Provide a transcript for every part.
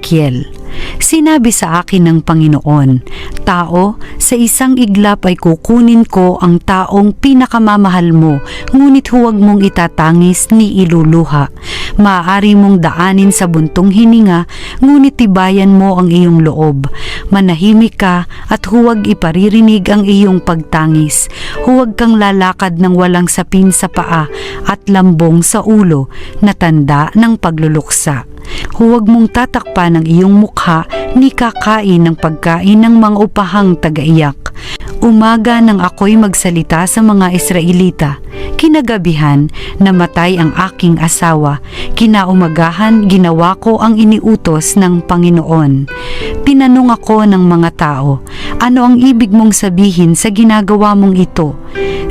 Ezekiel. Sinabi sa akin ng Panginoon, "Tao, sa isang iglap ay kukunin ko ang taong pinakamamahal mo, ngunit huwag mong itatangis ni iluluha. Maaari mong daanin sa buntong hininga, ngunit tibayan mo ang iyong loob. Manahimik ka at huwag iparirinig ang iyong pagtangis. Huwag kang lalakad ng walang sapin sa paa at lambong sa ulo na tanda ng pagluluksa. Huwag mong tatakpan ang iyong mukha ni kakain ng pagkain ng mga upahang tagaiyak. Umaga nang ako'y magsalita sa mga Israelita. Kinagabihan, namatay ang aking asawa. Kinaumagahan, ginawa ko ang iniutos ng Panginoon. Tinanong ako ng mga tao, ano ang ibig mong sabihin sa ginagawa mong ito?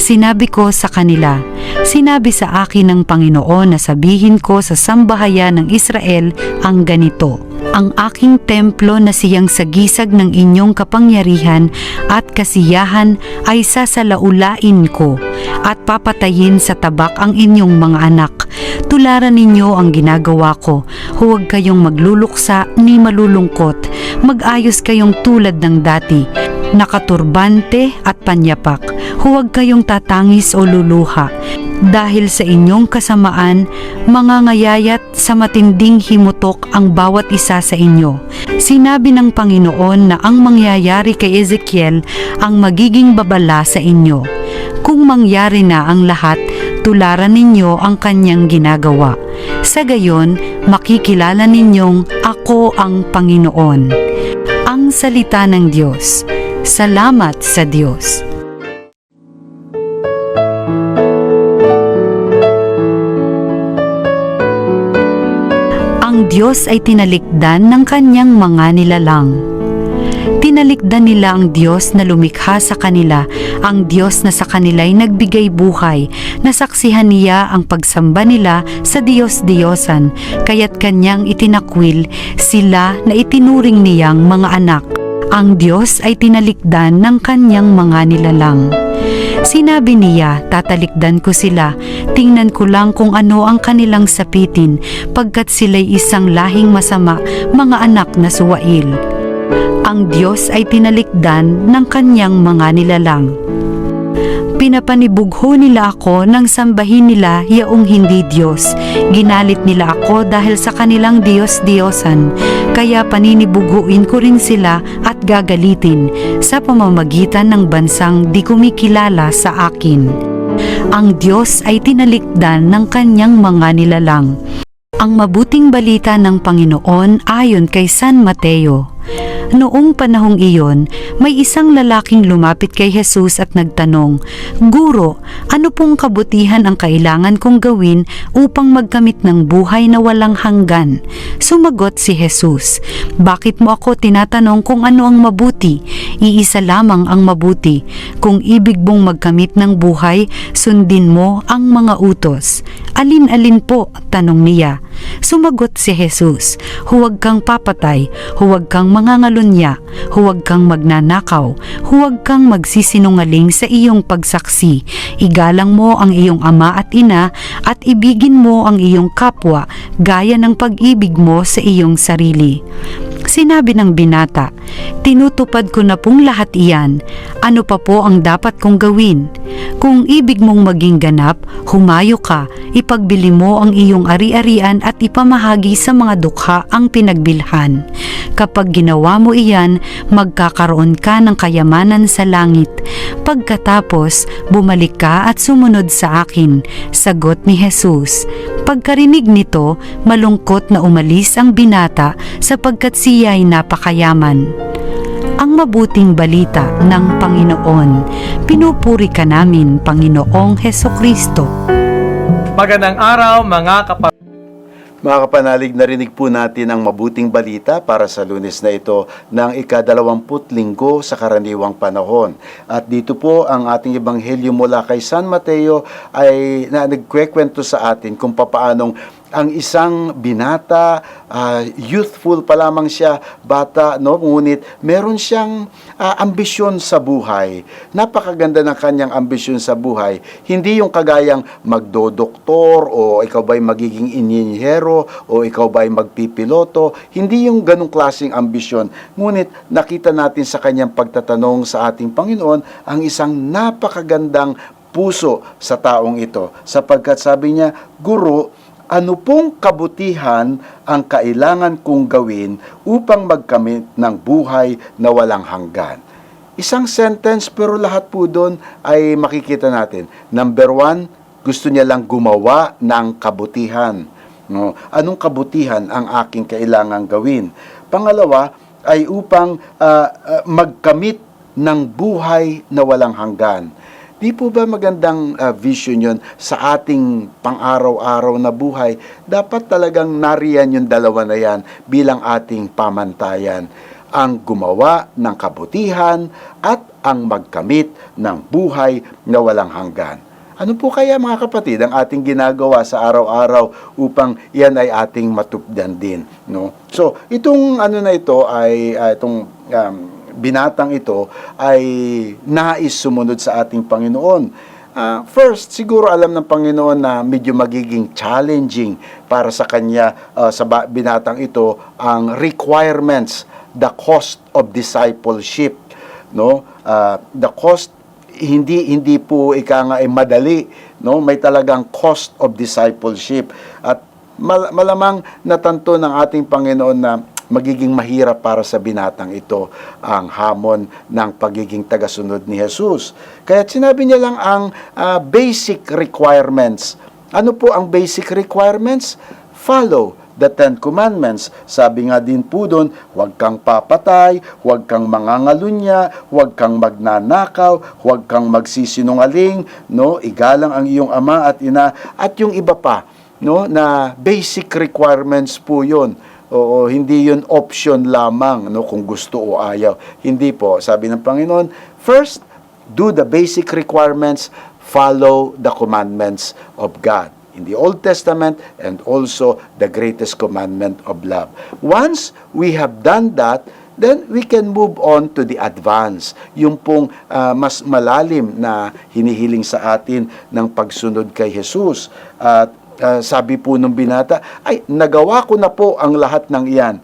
Sinabi ko sa kanila, sinabi sa akin ng Panginoon na sabihin ko sa sambahayan ng Israel ang ganito, ang aking templo na siyang sagisag ng inyong kapangyarihan at kasiyahan ay sasalaulain ko at papatayin sa tabak ang inyong mga anak. Tularan ninyo ang ginagawa ko. Huwag kayong magluluksa ni malulungkot. Mag-ayos kayong tulad ng dati, nakaturbante at panyapak. Huwag kayong tatangis o luluha. Dahil sa inyong kasamaan, mangangayayat sa matinding himutok ang bawat isa sa inyo. Sinabi ng Panginoon na ang mangyayari kay Ezekiel ang magiging babala sa inyo. Kung mangyari na ang lahat, tularan ninyo ang kanyang ginagawa. Sa gayon, makikilala ninyong ako ang Panginoon. Ang salita ng Diyos. Salamat sa Diyos. Ang Diyos ay tinalikdan ng kanyang mga nilalang. Tinalikdan nila ang Diyos na lumikha sa kanila, ang Diyos na sa kanila'y nagbigay buhay, nasaksihan niya ang pagsamba nila sa Diyos-Diyosan, kaya't kanyang itinakwil sila na itinuring niyang mga anak. Ang Diyos ay tinalikdan ng kanyang mga nilalang. Sinabi niya, tatalikdan ko sila, tingnan ko lang kung ano ang kanilang sapitin, pagkat sila'y isang lahing masama, mga anak na suwail. Ang Diyos ay tinalikdan ng kanyang mga nilalang. Pinapanibugho nila ako nang sambahin nila yaong hindi Diyos. Ginalit nila ako dahil sa kanilang Diyos-Diyosan. Kaya paninibughuin ko rin sila at gagalitin sa pamamagitan ng bansang di kumikilala sa akin. Ang Diyos ay tinalikdan ng kanyang mga nilalang. Ang mabuting balita ng Panginoon ayon kay San Mateo. Noong panahong iyon, may isang lalaking lumapit kay Jesus at nagtanong, "Guro, ano pong kabutihan ang kailangan kong gawin upang magkamit ng buhay na walang hanggan?" Sumagot si Jesus, "Bakit mo ako tinatanong kung ano ang mabuti? Iisa lamang ang mabuti. Kung ibig mong magkamit ng buhay, sundin mo ang mga utos." "Alin-alin po?" tanong niya. Sumagot si Jesus, "Huwag kang papatay, huwag kang mangangalunya, huwag kang magnanakaw, huwag kang magsisinungaling sa iyong pagsaksi, igalang mo ang iyong ama at ina, at ibigin mo ang iyong kapwa gaya ng pag-ibig mo sa iyong sarili." Sinabi ng binata, "Tinutupad ko na pong lahat iyan. Ano pa po ang dapat kong gawin?" "Kung ibig mong maging ganap, humayo ka, ipagbili mo ang iyong ari-arian at ipamahagi sa mga dukha ang pinagbilhan. Kapag ginawa mo iyan, magkakaroon ka ng kayamanan sa langit. Pagkatapos, bumalik ka at sumunod sa akin." Sagot ni Jesus. Pagkarinig nito, malungkot na umalis ang binata sapagkat siya'y napakayaman. Ang mabuting balita ng Panginoon. Pinupuri ka namin, Panginoong Hesukristo. Magandang araw mga Mga kapanalig, narinig po natin ang mabuting balita para sa Lunes na ito ng ika-20 linggo sa karaniwang panahon. At dito po ang ating ebanghelyo mula kay San Mateo ay nagkwekwento sa atin kung papaanong ang isang binata, youthful pa lamang siya, bata, no? Ngunit meron siyang ambisyon sa buhay. Napakaganda ng kanyang ambisyon sa buhay. Hindi yung kagayang magdodoktor o ikaw ba'y magiging inyenyero o ikaw ba'y magpipiloto. Hindi yung ganong klaseng ambisyon. Ngunit nakita natin sa kanyang pagtatanong sa ating Panginoon ang isang napakagandang puso sa taong ito. Sapagkat sabi niya, Guro, ano pong kabutihan ang kailangan kong gawin upang magkamit ng buhay na walang hanggan? Isang sentence pero lahat po doon ay makikita natin. Number 1, gusto niya lang gumawa ng kabutihan. No? Anong kabutihan ang aking kailangan gawin? Pangalawa ay upang magkamit ng buhay na walang hanggan. Di po ba magandang vision yon sa ating pang-araw-araw na buhay? Dapat talagang nariyan yung dalawa na yan bilang ating pamantayan. Ang gumawa ng kabutihan at ang magkamit ng buhay na walang hanggan. Ano po kaya mga kapatid ang ating ginagawa sa araw-araw upang yan ay ating matupdan din? No? So, itong na ito ay itong binatang ito ay nais sumunod sa ating Panginoon. First, siguro alam ng Panginoon na medyo magiging challenging para sa kanya sa binatang ito ang requirements, the cost of discipleship, no? The cost hindi po ika nga ay madali, no? May talagang cost of discipleship at malamang natanto ng ating Panginoon na magiging mahirap para sa binatang ito ang hamon ng pagiging tagasunod ni Jesus. Kaya sinabi niya lang ang basic requirements. Ano po ang basic requirements? Follow the Ten Commandments. Sabi nga din po doon, huwag kang papatay, huwag kang mangangalunya, huwag kang magnanakaw, huwag kang magsisinungaling, no? Igalang ang iyong ama at ina, at yung iba pa, no, na basic requirements po 'yon. Oo, hindi yun option lamang, no, kung gusto o ayaw. Hindi po. Sabi ng Panginoon, first, do the basic requirements, follow the commandments of God in the Old Testament and also the greatest commandment of love. Once we have done that, then we can move on to the advance. Yung pong mas malalim na hinihiling sa atin ng pagsunod kay Jesus. At sabi po ng binata, ay, nagawa ko na po ang lahat ng iyan.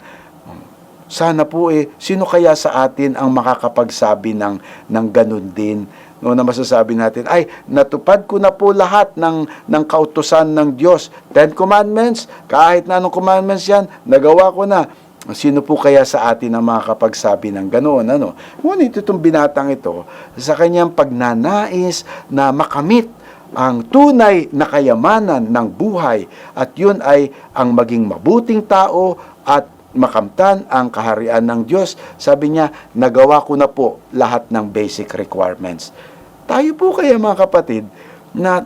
Sana po sino kaya sa atin ang makakapagsabi ng ganun din? No, na masasabi natin, ay, natupad ko na po lahat ng kautusan ng Diyos. 10 commandments, kahit na anong commandments yan, nagawa ko na. Sino po kaya sa atin ang makakapagsabi ng ganoon? Ano? Ngunit itong binatang ito, sa kanyang pagnanais na makamit ang tunay na kayamanan ng buhay at yun ay ang maging mabuting tao at makamtan ang kaharian ng Diyos. Sabi niya, nagawa ko na po lahat ng basic requirements. Tayo po kaya mga kapatid,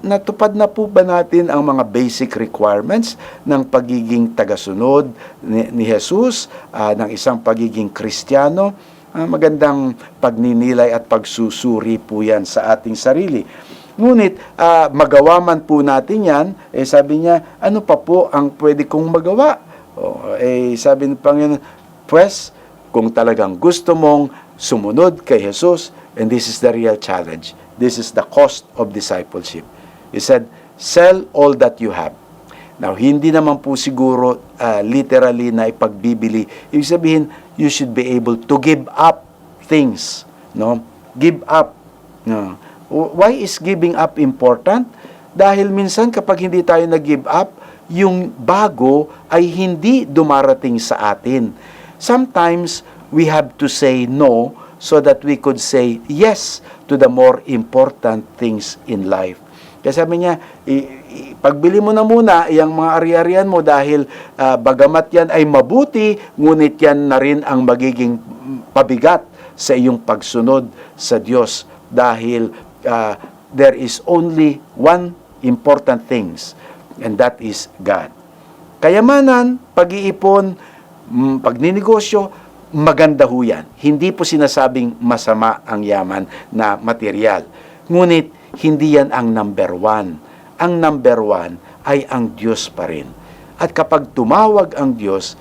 natupad na po ba natin ang mga basic requirements ng pagiging tagasunod ni Jesus, ng isang pagiging Kristiyano? Magandang pagninilay at pagsusuri po yan sa ating sarili. Ngunit, magawa man po natin yan, sabi niya, ano pa po ang pwede kong magawa? Sabi ng Panginoon, pues, kung talagang gusto mong sumunod kay Jesus, and this is the real challenge, this is the cost of discipleship. He said, sell all that you have. Now, hindi naman po siguro literally na ipagbibili. Ibig sabihin, you should be able to give up things. No? Give up. No? Why is giving up important? Dahil minsan kapag hindi tayo nag-give up, yung bago ay hindi dumarating sa atin. Sometimes, we have to say no so that we could say yes to the more important things in life. Kaya sabi niya, pagbili mo na muna yung mga ari-arian mo dahil bagamat yan ay mabuti, ngunit yan na rin ang magiging pabigat sa iyong pagsunod sa Diyos dahil there is only one important things, and that is God. Kayamanan, pag-iipon, pagninegosyo, maganda ho yan. Hindi po sinasabing masama ang yaman na material. Ngunit, hindi yan ang number one. Ang number one ay ang Diyos pa rin. At kapag tumawag ang Diyos,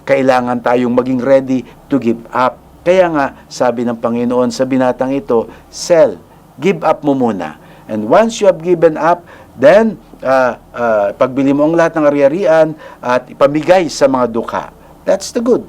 kailangan tayong maging ready to give up. Kaya nga, sabi ng Panginoon sa binatang ito, sell, give up mo muna. And once you have given up, then, pagbili mo ang lahat ng ari-arian at ipamigay sa mga dukha. That's the good.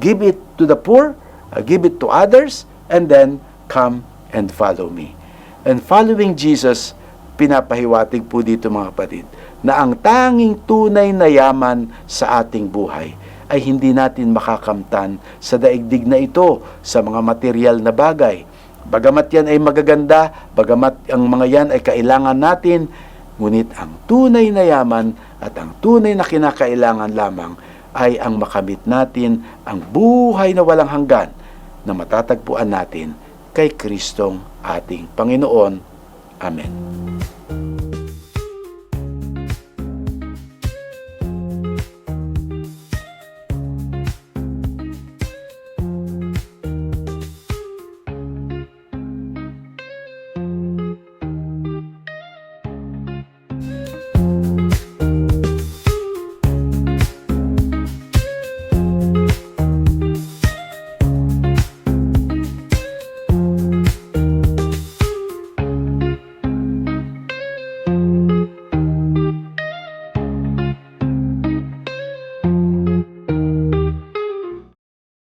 Give it to the poor, give it to others, and then come and follow me. And following Jesus, pinapahiwatig po dito mga kapatid, na ang tanging tunay na yaman sa ating buhay ay hindi natin makakamtan sa daigdig na ito, sa mga material na bagay. Bagamat yan ay magaganda, bagamat ang mga yan ay kailangan natin, ngunit ang tunay na yaman at ang tunay na kinakailangan lamang ay ang makamit natin ang buhay na walang hanggan na matatagpuan natin kay Kristong ating Panginoon. Amen.